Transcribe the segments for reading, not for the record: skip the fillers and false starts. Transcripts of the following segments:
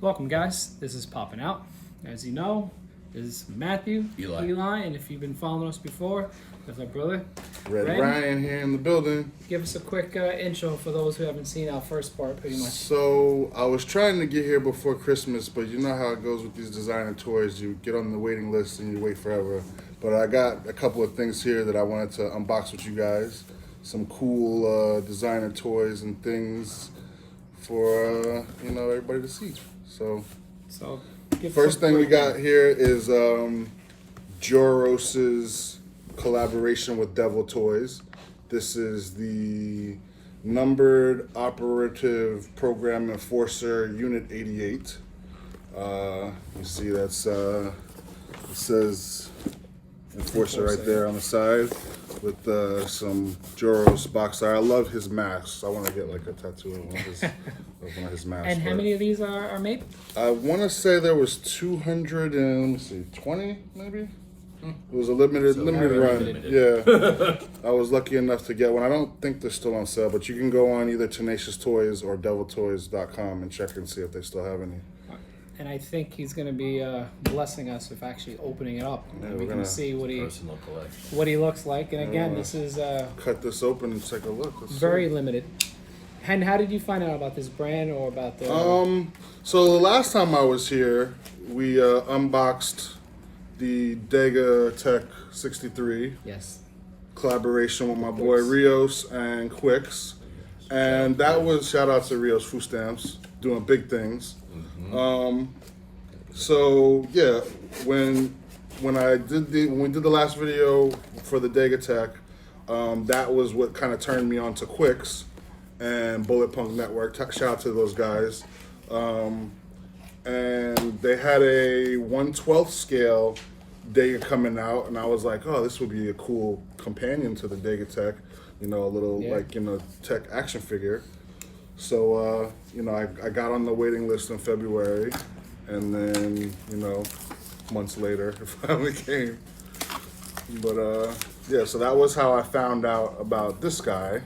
Welcome, guys. This is Popping Out. As you know, this is Matthew, Eli, and if you've been following us before, there's our brother, Red Ryan here in the building. Give us a quick intro for those who haven't seen our first part, pretty much. So, I was trying to get here before Christmas, but you know how it goes with these designer toys. You get on the waiting list and you wait forever. But I got a couple of things here that I wanted to unbox with you guys. Some cool designer toys and things for, everybody to see. So first thing we got here is Ros's collaboration with Deviltoys. This is the numbered operative program enforcer unit 88. You see that's it says enforcer right there on the side with some Joros box art. I love his masks. I want to get like a tattoo of one of his masks. And how many of these are made? I want to say there was 220 maybe. It was a limited run. Yeah. I was lucky enough to get one. I don't think they're still on sale, but you can go on either Tenacious Toys or deviltoys.com and check and see if they still have any. And I think he's going to be blessing us with actually opening it up. Yeah, and we can see what he looks like. And again, this is cut this open and take a look. Very limited. And how did you find out about this brand or about the... So the last time I was here, we unboxed the Dega Tech 63. Yes. Collaboration with my boy Rios and Quicks. And that was, shout out to Rios Food Stamps, doing big things. So yeah, when we did the last video for the Dega Tech, that was what kind of turned me on to Quicks and Bullet Punk Network. Shout out to those guys. And they had a 1/12 scale Dega coming out, and I was like, oh, this would be a cool companion to the Dega Tech, a little tech action figure. So, I got on the waiting list in February, and then, months later, it finally came. But, so that was how I found out about this guy.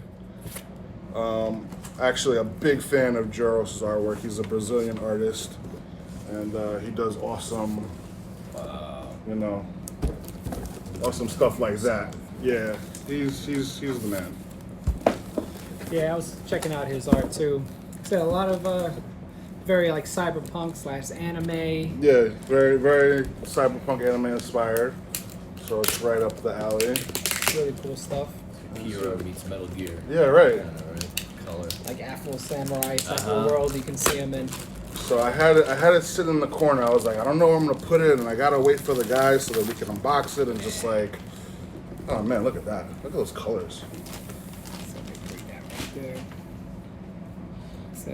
Actually, a big fan of Joros' artwork. He's a Brazilian artist, and he does awesome, awesome stuff like that. Yeah, he's the man. Yeah, I was checking out his art too. So a lot of very like cyberpunk / anime. Yeah, very, very cyberpunk anime inspired. So it's right up the alley. Really cool stuff. Hero meets Metal Gear. Yeah, right. Right. Color. Like Afro Samurai type of world you can see him in. So I had it sit in the corner. I was like, I don't know where I'm gonna put it, and I gotta wait for the guys so that we can unbox it and just like, oh man, look at that! Look at those colors. There. So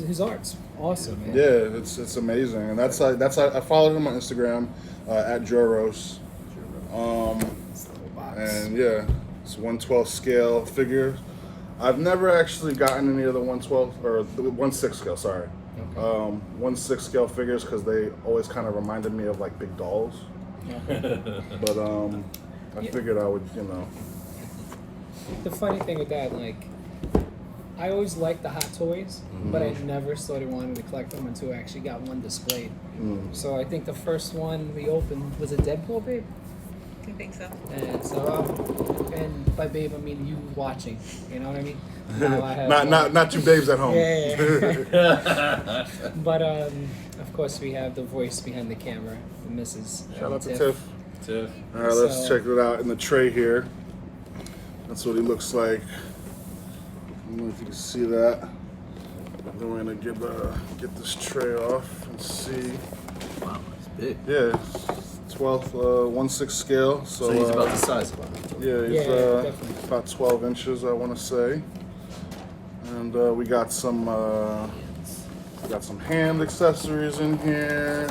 his art's awesome, man. Yeah, it's amazing, and that's I followed him on Instagram at Joros. And yeah, it's 1/12 scale figure. I've never actually gotten any of the 1/12 or the 1/6 scale. Sorry, 1/6 scale figures because they always kind of reminded me of like big dolls. But I figured I would, The funny thing with that, like, I always liked the hot toys, but I never started wanting to collect them until I actually got one displayed. So I think the first one we opened was a Deadpool, babe. I think so. And so, and by babe I mean you watching. You know what I mean? Now I have, not you babes at home. Yeah. But of course we have the voice behind the camera, the Mrs. Shout out to Tiff. Tiff. All right, let's check it out in the tray here. That's what he looks like. I don't know if you can see that. Then we're gonna get this tray off and see. Wow, it's big. Yeah, 12th 1/6 scale. So he's about the size of it. Yeah, he's definitely. about 12 inches, I want to say. And we got some hand accessories in here.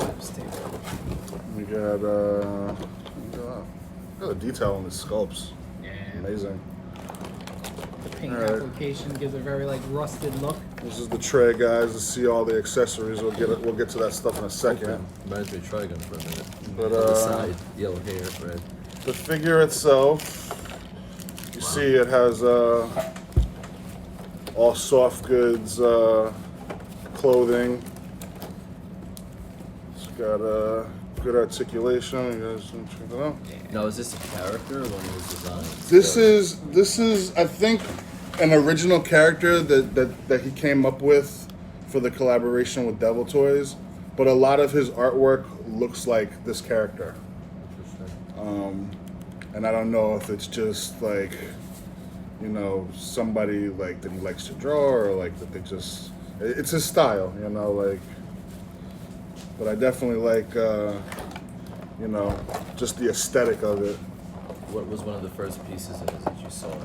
We got the detail on the sculpts. Yeah. Amazing. The paint application gives a very like rusted look. This is the tray, guys, to see all the accessories. We'll get to that stuff in a second. Reminds me of Trigun for a minute. But on the side, yellow hair, red. The figure itself, you see it has all soft goods clothing. got good articulation. You guys can check it out. Now, is this a character or one of his designs? This is I think an original character that he came up with for the collaboration with Devil Toys, but a lot of his artwork looks like this character. And I don't know if it's just like, you know, somebody like that he likes to draw, or like that they just, it's his style, you know, like. But I definitely like, you know, just the aesthetic of it. What was one of the first pieces of his that you saw? You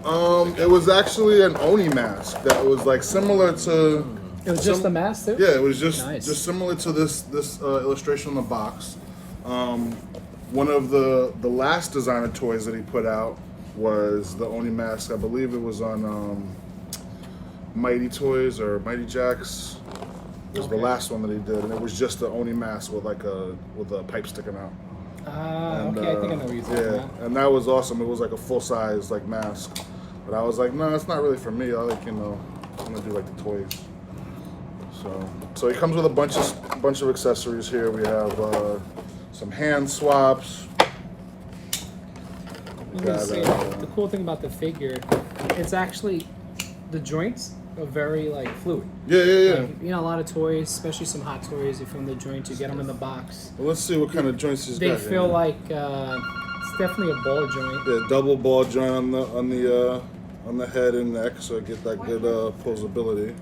remember? It was actually an Oni mask that was like similar to. It was just the mask too? Yeah, it was just Nice. just similar to this illustration on the box. One of the last designer toys that he put out was the Oni mask. I believe it was on Mighty Toys or Mighty Jacks. It was the last one that he did, and it was just the Oni mask with like a pipe sticking out. Okay, I think I know what you're talking about. And that was awesome. It was like a full size like mask, but I was like, no, it's not really for me. I like, you know, I'm gonna do like the toys. So he comes with a bunch of accessories here. We have some hand swaps. I'm gonna say the cool thing about the figure, it's actually the joints are very like fluid. Yeah. Like, you know, a lot of toys, especially some hot toys, you film the joints, you get them in the box. Well, let's see what kind of joints he's They got. feel here. like it's definitely a ball joint. Yeah, double ball joint on the head and neck, so I get that good posability.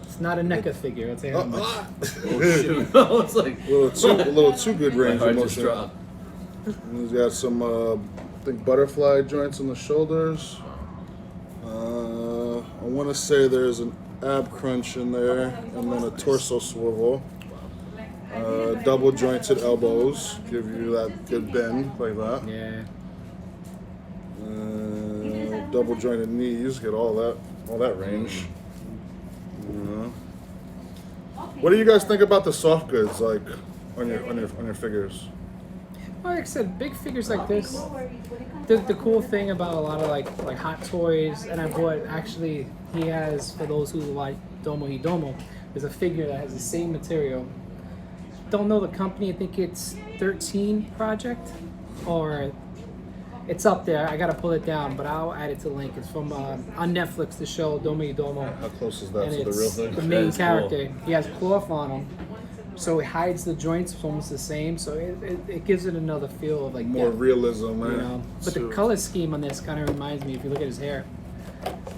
It's not a NECA figure, I'll tell you how much. Oh, shoot. I was like, a little too good my range of heart just motion. dropped. And he's got some, I think, butterfly joints on the shoulders. I want to say there's an ab crunch in there, and then a torso swivel. Double jointed elbows, give you that good bend like that. Yeah. Double jointed knees, get all that range. Yeah. What do you guys think about the soft goods, like on your figures? Well, like I said, big figures like this. The cool thing about a lot of like Hot Toys, and I bought actually, he has, for those who like Domo Hidomo, there's a figure that has the same material. Don't know the company. I think it's 13 Project, or it's up there. I gotta pull it down, but I'll add it to the link. It's from on Netflix. The show Domo Hidomo. How close is that And to the real it's thing? the That main is cool. character. He has cloth on him, so it hides the joints. It's almost the same, so it gives it another feel of like More depth, realism, right? you know. But the color scheme on this kind of reminds me, if you look at his hair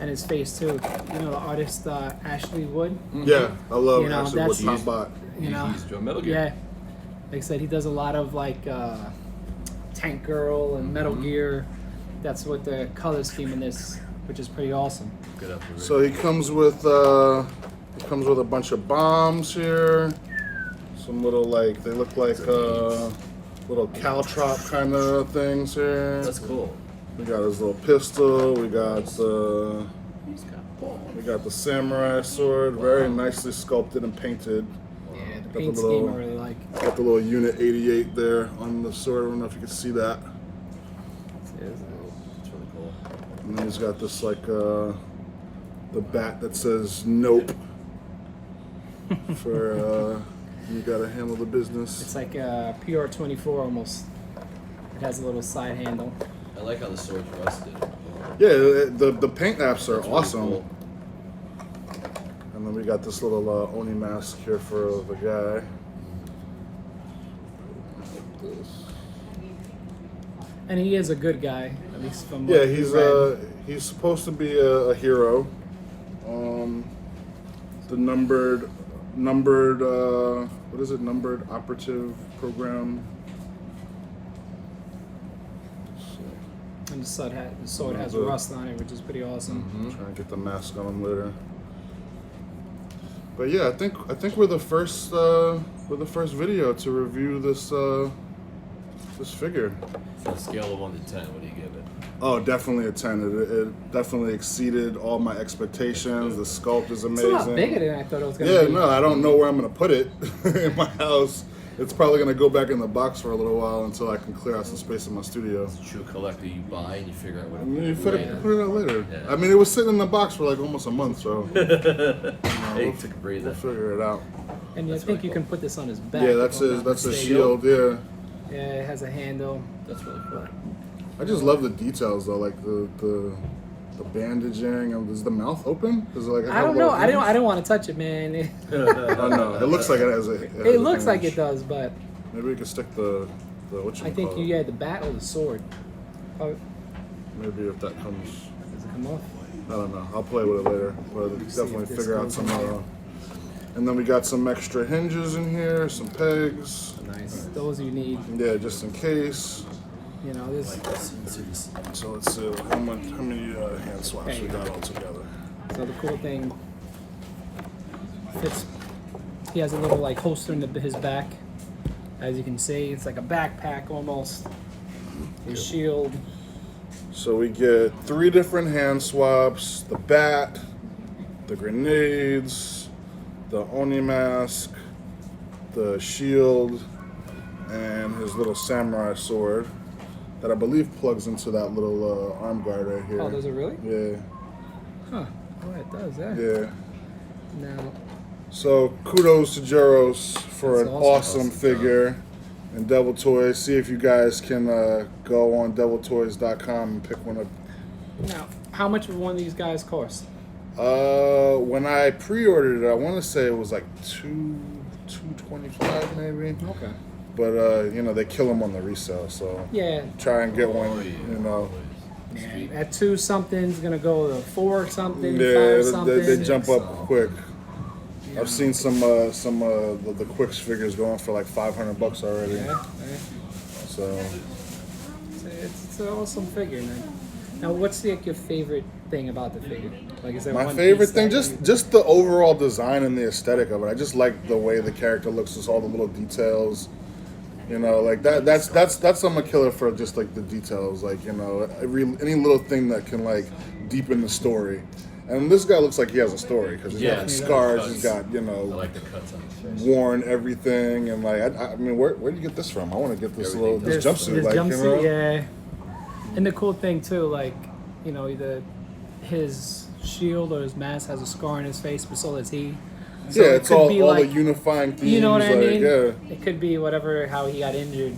and his face too. You know, the artist Ashley Wood. Yeah, I love You know, actually what's that's- top bot. You know, He's drawn Metal Gear. yeah. Like I said, he does a lot of like Tank Girl and Metal Gear. That's what the color scheme in this, which is pretty awesome. Good up the So he comes with a bunch of bombs here. Some little like they look like little caltrop kind of things here. That's cool. We got his little pistol. We got the He's got balls. samurai sword, very nicely sculpted and painted. Yeah, the the paint little- scheme I really like. Got the little Unit 88 there on the sword. I don't know if you can see that. It's really cool. And then he's got this like the bat that says "Nope" for you gotta handle the business. It's like a PR24 almost. It has a little side handle. I like how the sword's rusted. Yeah, the paint apps are That's really awesome. cool. And then we got this little Oni mask here for the guy. Like this. And he is a good guy, at least from Yeah, what we read. he's supposed to be a hero. The numbered what is it? Numbered operative program. And the sword has rust on it, which is pretty awesome. Try and get the mask on him later. But yeah, I think we're the first video to review this figure. On a scale of 1 to 10, what do you give it? Oh, definitely a 10. It definitely exceeded all my expectations. The sculpt is It's amazing. a lot bigger than I thought it was going to Yeah, be. no, I don't know where I'm gonna put it in my house. It's probably gonna go back in the box for a little while until I can clear out some space in my studio. True collector, you buy and you figure out what I mean, you put later. it out later. Yeah. I mean, it was sitting in the box for like almost a month, so Hey, took a breather. we'll figure it out. And I That's think really you cool. can put this on his back. Yeah, if that's I'm his. not That's his mistaken. shield. Yeah. Yeah, it has a handle. That's really cool. I just love the details though, like the bandaging. And is the mouth open? Does it like? I don't know. I don't want to touch it, man. Oh no, it looks like it has a. It looks like it does, but Maybe we could stick the what you I think call you it. had the bat or the sword. Oh, Maybe if that comes. does it come off? I don't know. I'll play with it later, but See definitely if this figure out goes in tomorrow. And then we got some extra hinges in here, some pegs. Nice. Those you need. Yeah, just in case. You know, this. So let's see how many hand swaps There we you got go. all together. So the cool thing fits. He has a little like holster in his back. As you can see, it's like a backpack almost. His shield. So we get 3 different hand swaps: the bat, the grenades, the Oni mask, the shield, and his little samurai sword that I believe plugs into that little arm guard right here. Oh, does it really? Yeah, Huh. Oh, it does. Yeah. yeah. Now, So kudos to Joros for That's an awesome. awesome figure. And Devil Toys. See if you guys can go on deviltoys.com and pick one up. now, how much would one of these guys cost? When I pre-ordered it, I want to say it was like $225 maybe. Okay. But you know, they kill them on the resale, so Yeah. try and get one. You know, Man, at 2 something's gonna go to 4 something, yeah, 5 something. they jump up quick. Yeah. I've seen some the Quicks figures going for like $500 already. Yeah. So It's an awesome figure, man. Now, what's like your favorite thing about the figure? Like, is there my one favorite piece thing, that just the overall design and the aesthetic of it. I just like the way the character looks, just all the little details. You know, like that's I'm a killer for just like the details, like, you know, any little thing that can like deepen the story. And this guy looks like he has a story because he's got Yeah. like scars, Cuts. he's got, you I know, like the cuts on his face. worn everything, and like I mean, where do you get this from? I want to get this Everything this This jumpsuit, like, you know. yeah. And the cool thing too, like, you know, either his shield or his mask has a scar on his face, but so does he. So Yeah, it it's could all be the like, unifying themes. you know what I like, mean? Yeah, It could be whatever how he got injured,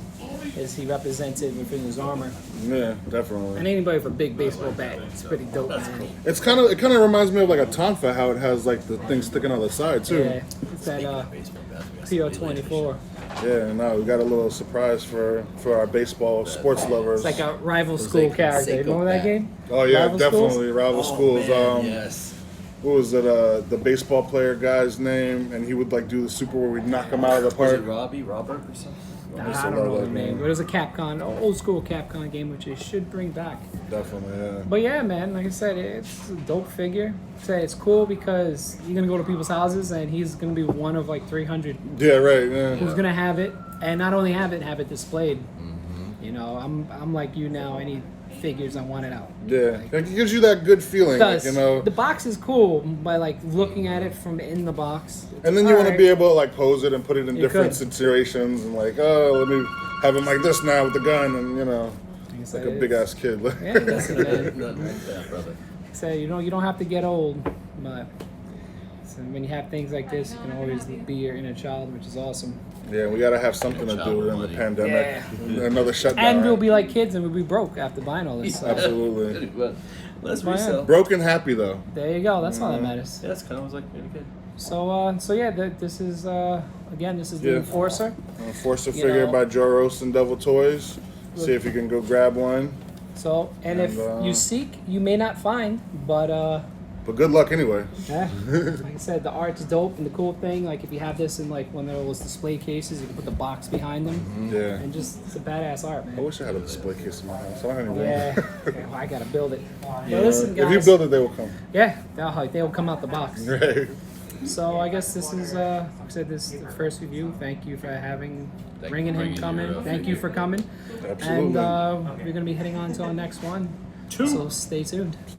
is he represented within his armor. yeah, definitely. And anybody with a big baseball bat, it's pretty dope, man. It kind of reminds me of like a tonfa, how it has like the thing sticking on the side too. Yeah, it's that Baseball bats, we got some PO24. Yeah, no, we got a little surprise for our baseball sports lovers. It's like a rival school Seiko character. You remember that bat. game? Oh yeah, Rival Schools? definitely rival Oh, schools. man, yes. What was it? The baseball player guy's name, and he would like do the super where we'd knock him out of the Was it park. Robert or something? Nah, used to I don't love know that the name, game. but it was a Capcom, old school Capcom game, which they should bring back. Definitely, yeah. But yeah, man, like I said, it's a dope figure. Say it's cool because you're gonna go to people's houses and he's gonna be one of like 300 Yeah, right. Yeah. who's gonna have it, and not only have it displayed. You know, I'm like you now. I need figures. I want it out. Yeah, it gives you that good feeling, like, Does you know. the box is cool by like looking at it from in the box. And then you want to Alright. be able to like pose it and put it in You different could. situations, and like, oh, let me have him like this now with the gun, and you know, Like I said, like a big ass kid. Yeah, listen, man. Nothing like that, brother. So you don't have to get old, but so when you have things like this, you can always be your inner child, which is awesome. Yeah, we gotta have something to do in the Money. pandemic. Another shutdown. And we'll right? be like kids, and we'll be broke after buying all this. So Absolutely. Well, let's Fine. resell. Broken happy though. there you go. That's all that matters. Yeah, that's kind of was like really good. So yeah, this is again, this is the Yeah. Enforcer. Force a You figure know. by Ros and Deviltoys. See if you can go grab one. So if And, you seek, you may not find, but But good luck anyway. yeah, like I said, the art's dope, and the cool thing, like if you have this in like one of those display cases, you can put the box behind them, Yeah. and just it's a badass art, I man. wish I had a display case in my house. I don't have any room. Yeah, okay, well, I gotta build it. But listen, guys. If you build it, they will come. Yeah, they'll come out the box. Right. So I guess this is, like I said, this is the first review. Thank you for bringing him coming. Thank you for coming. Absolutely. And we're gonna be heading on to our next one. So stay tuned.